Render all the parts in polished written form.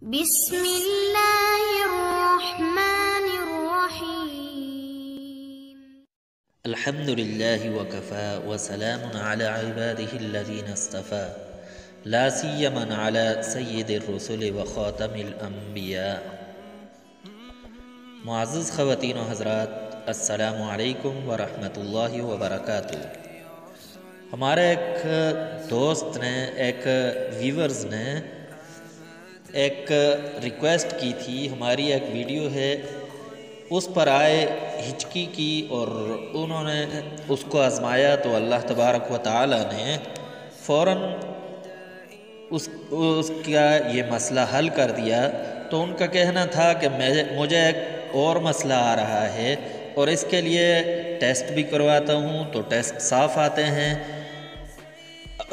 بسم اللہ الرحمن الرحیم الحمد للہ وکفا وسلام علی عباده الذین اصطفى لا سیما علی سید الرسل وخاتم الانبیاء۔ معزز خواتین و حضرات، السلام علیکم ورحمۃ اللہ وبرکاتہ۔ ہمارے ایک دوست نے، ایک ویورز نے ایک ریکویسٹ کی تھی، ہماری ایک ویڈیو ہے اس پر آئے ہچکی کی اور انہوں نے اس کو آزمایا تو اللہ تبارک و تعالی نے فوراً اس کا یہ مسئلہ حل کر دیا۔ تو ان کا کہنا تھا کہ مجھے ایک اور مسئلہ آ رہا ہے اور اس کے لیے ٹیسٹ بھی کرواتا ہوں تو ٹیسٹ صاف آتے ہیں،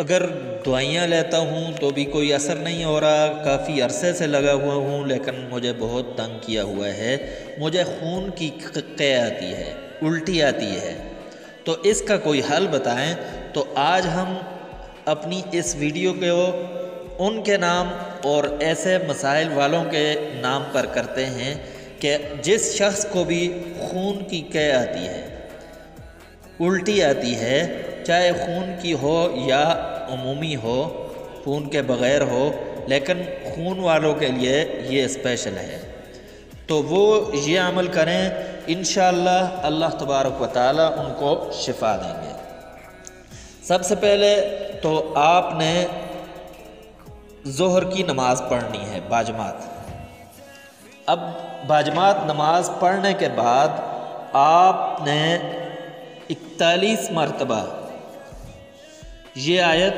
اگر دوائیاں لیتا ہوں تو بھی کوئی اثر نہیں ہو رہا، کافی عرصے سے لگا ہوا ہوں لیکن مجھے بہت تنگ کیا ہوا ہے، مجھے خون کی قے آتی ہے، الٹی آتی ہے، تو اس کا کوئی حل بتائیں۔ تو آج ہم اپنی اس ویڈیو کو ان کے نام اور ایسے مسائل والوں کے نام پر کرتے ہیں کہ جس شخص کو بھی خون کی قے آتی ہے، الٹی آتی ہے، چاہے خون کی ہو یا عمومی ہو، خون کے بغیر ہو، لیکن خون والوں کے لیے یہ اسپیشل ہے، تو وہ یہ عمل کریں، انشاءاللہ اللہ تبارک و تعالی ان کو شفا دیں گے۔ سب سے پہلے تو آپ نے ظہر کی نماز پڑھنی ہے باجماعت۔ اب باجماعت نماز پڑھنے کے بعد آپ نے 41 مرتبہ یہ آیت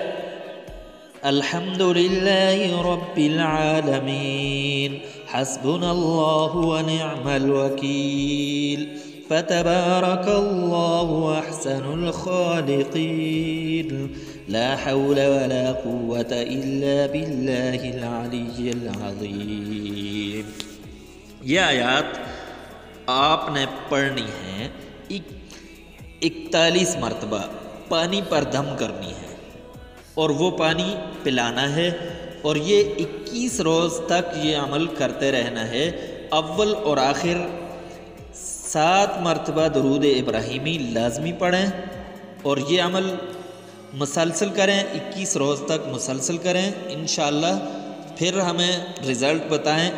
الحمدللہ رب العالمین حسبنا اللہ ونعم الوکیل فتبارک اللہ احسن الخالقین لا حول ولا قوة الا باللہ العلی العظیم۔ یہ آیات آپ نے پڑھنی ہے 41 مرتبہ، پانی پر دم کرنی ہے اور وہ پانی پلانا ہے، اور یہ 21 روز تک یہ عمل کرتے رہنا ہے۔ اول اور آخر 7 مرتبہ درود ابراہیمی لازمی پڑھیں اور یہ عمل مسلسل کریں، 21 روز تک مسلسل کریں انشاءاللہ، پھر ہمیں رزلٹ بتائیں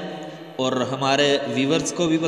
اور ہمارے ویورز کو بھی بتائیں۔